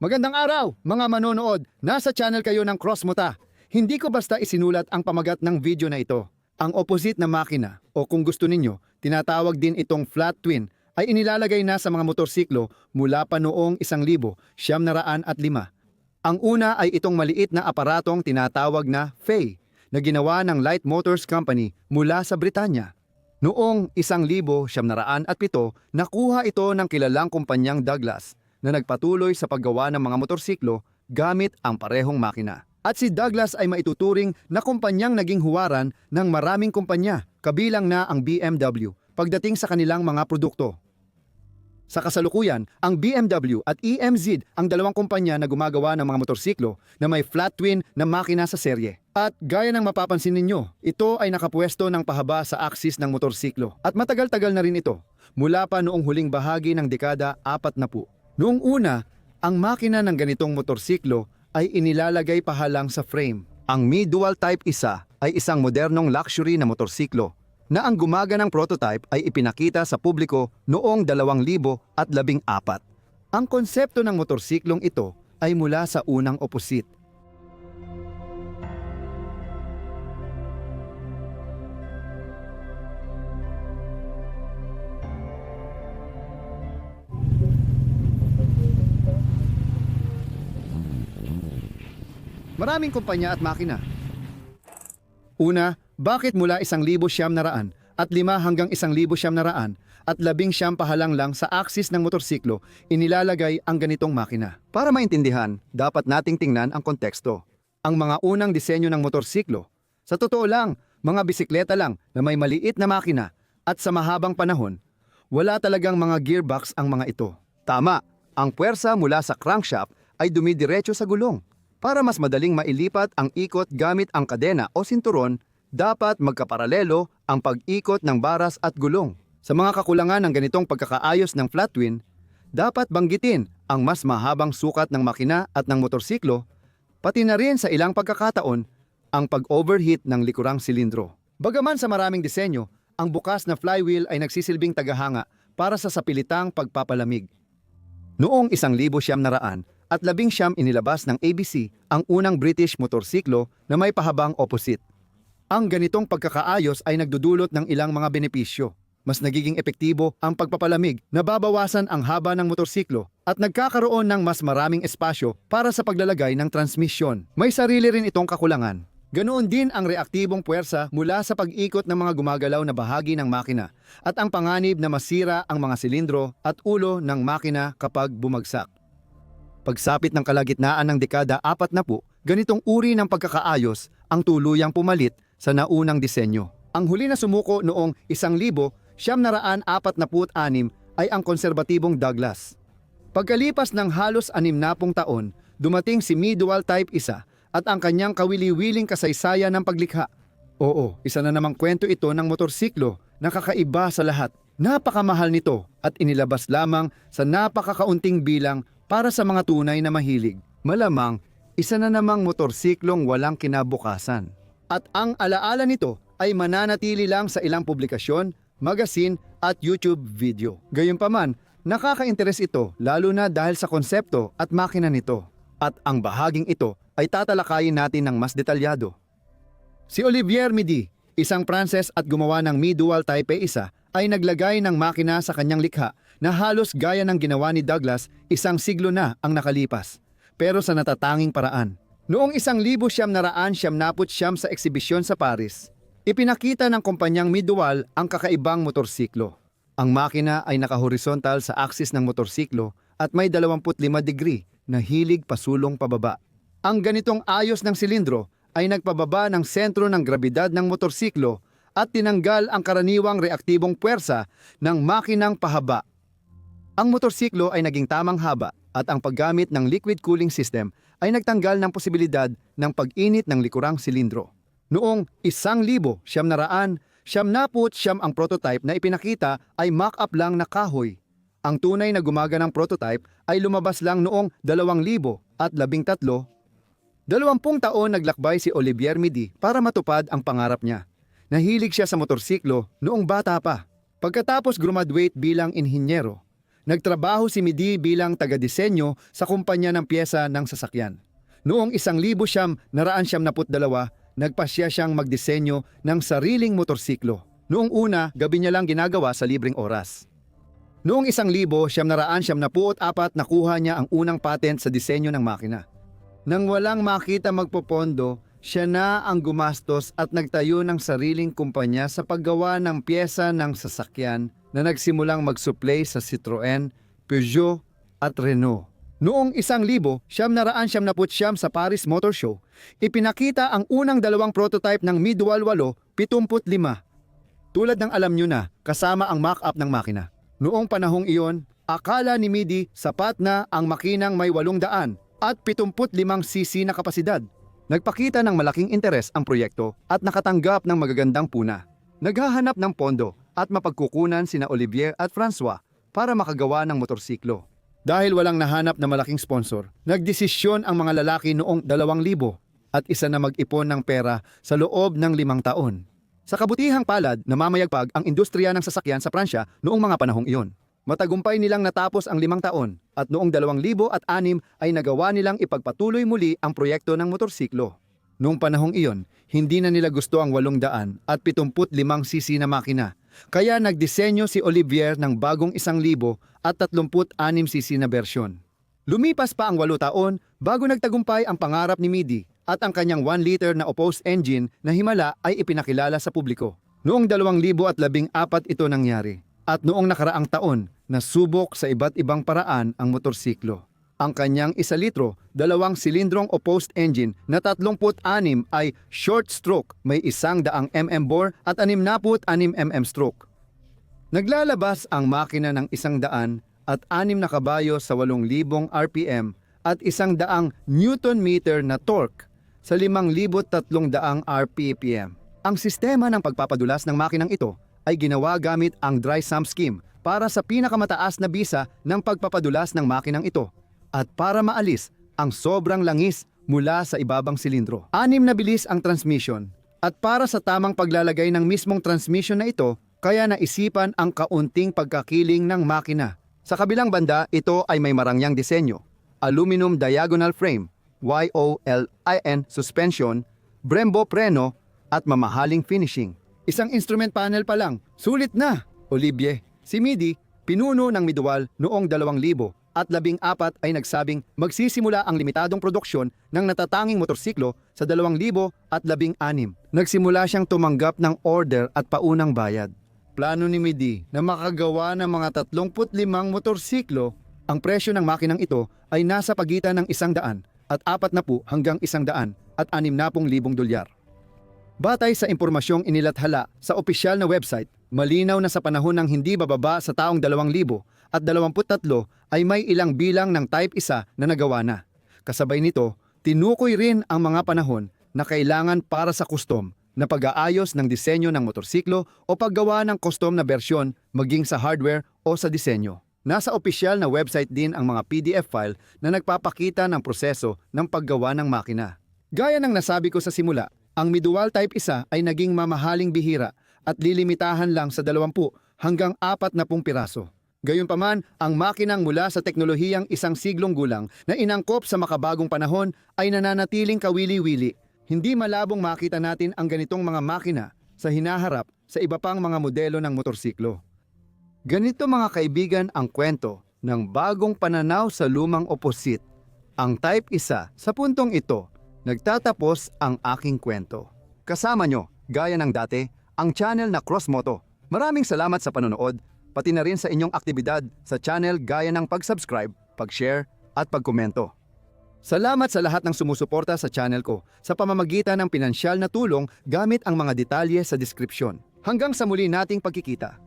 Magandang araw, mga manonood. Nasa channel kayo ng Crossmota. Hindi ko basta isinulat ang pamagat ng video na ito. Ang opposite na makina, o kung gusto ninyo, tinatawag din itong flat twin, ay inilalagay na sa mga motorsiklo mula pa noong 1905. Ang una ay itong maliit na aparatong tinatawag na FEI, na ginawa ng Light Motors Company mula sa Britanya. Noong 1907, nakuha ito ng kilalang kumpanyang Douglas, na nagpatuloy sa paggawa ng mga motorsiklo gamit ang parehong makina. At si Douglas ay maituturing na kumpanyang naging huwaran ng maraming kumpanya, kabilang na ang BMW, pagdating sa kanilang mga produkto. Sa kasalukuyan, ang BMW at EMZ ang dalawang kumpanya na gumagawa ng mga motorsiklo na may flat twin na makina sa serye. At gaya ng mapapansin ninyo, ito ay nakapwesto ng pahaba sa aksis ng motorsiklo. At matagal-tagal na rin ito, mula pa noong huling bahagi ng dekada 40. Noong una, ang makina ng ganitong motorsiklo ay inilalagay pahalang sa frame. Ang Mi Dual Type 1 ay isang modernong luxury na motorsiklo na ang gumaganang prototype ay ipinakita sa publiko noong 2014. Ang konsepto ng motorsiklong ito ay mula sa unang opposite. Maraming kumpanya at makina. Una, bakit mula 1,900 at 5 hanggang 1,900 at 19 pahalang lang sa aksis ng motorsiklo inilalagay ang ganitong makina? Para maintindihan, dapat nating tingnan ang konteksto. Ang mga unang disenyo ng motorsiklo, sa totoo lang, mga bisikleta lang na may maliit na makina at sa mahabang panahon, wala talagang mga gearbox ang mga ito. Tama, ang puwersa mula sa crankshaft ay dumidiretso sa gulong. Para mas madaling mailipat ang ikot gamit ang kadena o sinturon, dapat magkaparalelo ang pag-ikot ng baras at gulong. Sa mga kakulangan ng ganitong pagkakaayos ng flat twin, dapat banggitin ang mas mahabang sukat ng makina at ng motorsiklo, pati na rin sa ilang pagkakataon, ang pag-overheat ng likurang silindro. Bagaman sa maraming disenyo, ang bukas na flywheel ay nagsisilbing tagahanga para sa sapilitang pagpapalamig. Noong 1900 at 19 inilabas ng ABC ang unang British motorsiklo na may pahabang opposite. Ang ganitong pagkakaayos ay nagdudulot ng ilang mga benepisyo. Mas nagiging epektibo ang pagpapalamig, nababawasan ang haba ng motorsiklo at nagkakaroon ng mas maraming espasyo para sa paglalagay ng transmisyon. May sarili rin itong kakulangan. Ganoon din ang reaktibong puwersa mula sa pag-ikot ng mga gumagalaw na bahagi ng makina at ang panganib na masira ang mga silindro at ulo ng makina kapag bumagsak. Pagsapit ng kalagitnaan ng dekada 40, ganitong uri ng pagkakaayos ang tuluyang pumalit sa naunang disenyo. Ang huli na sumuko noong 1946 ay ang konserbatibong Douglas. Pagkalipas ng halos 60 taon, dumating si Mi Dual Type 1 at ang kanyang kawili-wiling kasaysayan ng paglikha. Oo, isa na namang kwento ito ng motorsiklo na kakaiba sa lahat. Napakamahal nito at inilabas lamang sa napakakaunting bilang para sa mga tunay na mahilig. Malamang, isa na namang motorsiklong walang kinabukasan. At ang alaala nito ay mananatili lang sa ilang publikasyon, magazine at YouTube video. Gayunpaman, nakaka-interes ito lalo na dahil sa konsepto at makina nito. At ang bahaging ito ay tatalakayin natin ng mas detalyado. Si Olivier Midi, isang Pranses at gumawa ng Mi Dual Type 1, ay naglagay ng makina sa kanyang likha na halos gaya ng ginawa ni Douglas 1 siglo na ang nakalipas, pero sa natatanging paraan. Noong 1979 sa eksibisyon sa Paris, ipinakita ng kumpanyang Mi Dual ang kakaibang motorsiklo. Ang makina ay nakahorizontal sa aksis ng motorsiklo at may 25 degree na hilig pasulong pababa. Ang ganitong ayos ng silindro ay nagpababa ng sentro ng grabidad ng motorsiklo at tinanggal ang karaniwang reaktibong puwersa ng makinang pahaba. Ang motorsiklo ay naging tamang haba at ang paggamit ng liquid cooling system ay nagtanggal ng posibilidad ng pag-init ng likurang silindro. Noong 1900, ang prototype na ipinakita ay mock-up lang na kahoy. Ang tunay na gumaganang prototype ay lumabas lang noong 2013. 20 taon naglakbay si Olivier Midi para matupad ang pangarap niya. Nahilig siya sa motorsiklo noong bata pa. Pagkatapos graduate bilang inhinyero, Nagtrabaho si Midi bilang taga-disenyo sa kumpanya ng pyesa ng sasakyan. Noong 1992, nagpasya siyang magdisenyo ng sariling motorsiklo. Noong una, gabi niya lang ginagawa sa libreng oras. Noong 1994, nakuha niya ang unang patent sa disenyo ng makina. Nang walang makita magpopondo, siya na ang gumastos at nagtayo ng sariling kumpanya sa paggawa ng pyesa ng sasakyan na nagsimulang mag-supply sa Citroën, Peugeot at Renault. Noong 1979 sa Paris Motor Show, ipinakita ang unang dalawang prototype ng Midwal 875. Tulad ng alam nyo na, kasama ang mock-up ng makina. Noong panahong iyon, akala ni Midi sapat na ang makinang may 800 at 75cc na kapasidad. Nagpakita ng malaking interes ang proyekto at nakatanggap ng magagandang puna. Naghahanap ng pondo at mapagkukunan sina Olivier at François para makagawa ng motorsiklo. Dahil walang nahanap na malaking sponsor, nagdesisyon ang mga lalaki noong 2000 at isa na mag-ipon ng pera sa loob ng 5 taon. Sa kabutihang palad, namamayagpag ang industriya ng sasakyan sa Pransya noong mga panahong iyon. Matagumpay nilang natapos ang 5 taon at noong 2006 ay nagawa nilang ipagpatuloy muli ang proyekto ng motorsiklo. Noong panahong iyon, hindi na nila gusto ang 800 at 75cc na makina. Kaya nagdisenyo si Olivier ng bagong 1,000 at 36cc na bersyon. Lumipas pa ang 8 taon bago nagtagumpay ang pangarap ni Midi at ang kanyang 1 liter na opposed engine na himala ay ipinakilala sa publiko. Noong 2014 ito nangyari at noong nakaraang taon nasubok sa iba't ibang paraan ang motorsiklo. Ang kanyang 1 litro, 2 silindrong opposed engine na 36 ay short stroke, may 100 mm bore at 66 mm stroke. Naglalabas ang makina ng 100 at 6 na kabayo sa 8,000 RPM at 100 Newton-meter na torque sa 5,300 RPM. Ang sistema ng pagpapadulas ng makinang ito ay ginawa gamit ang dry sump scheme para sa pinakamataas na bisa ng pagpapadulas ng makinang ito at para maalis ang sobrang langis mula sa ibabang silindro. 6 na bilis ang transmission at para sa tamang paglalagay ng mismong transmission na ito, kaya naisipan ang kaunting pagkakiling ng makina. Sa kabilang banda, ito ay may marangyang disenyo, aluminum diagonal frame, YOLIN suspension, Brembo preno at mamahaling finishing. Isang instrument panel pa lang, sulit na! Olivier, si Midi, pinuno ng Midwal noong 2000 at 14 ay nagsabing magsisimula ang limitadong produksyon ng natatanging motorsiklo sa 2016. Nagsimula siyang tumanggap ng order at paunang bayad. Plano ni Midi na makagawa ng mga 35 motorsiklo. Ang presyo ng makinang ito ay nasa pagitan ng 100 at 40 hanggang 100 at 60,000 dolyar. Batay sa impormasyong inilathala sa opisyal na website, malinaw na sa panahon ng hindi bababa sa taong 2000 at 23 ay may ilang bilang ng Type 1 na nagawa na. Kasabay nito, tinukoy rin ang mga panahon na kailangan para sa custom na pag-aayos ng disenyo ng motorsiklo o paggawa ng custom na bersyon maging sa hardware o sa disenyo. Nasa opisyal na website din ang mga PDF file na nagpapakita ng proseso ng paggawa ng makina. Gaya ng nasabi ko sa simula, ang Midwal Type 1 ay naging mamahaling bihira at lilimitahan lang sa 20 hanggang 40 piraso. Gayunpaman, ang makinang mula sa teknolohiyang 1 siglong gulang na inangkop sa makabagong panahon ay nananatiling kawili-wili. Hindi malabong makita natin ang ganitong mga makina sa hinaharap sa iba pang mga modelo ng motorsiklo. Ganito mga kaibigan ang kwento ng bagong pananaw sa lumang opposite. Ang Type 1, sa puntong ito, nagtatapos ang aking kwento. Kasama nyo, gaya ng dati, ang channel na Crossmoto. Maraming salamat sa panonood, pati na rin sa inyong aktibidad sa channel gaya ng pag-subscribe, pag-share at pagkomento. Salamat sa lahat ng sumusuporta sa channel ko sa pamamagitan ng pinansyal na tulong gamit ang mga detalye sa deskripsyon. Hanggang sa muli nating pagkikita.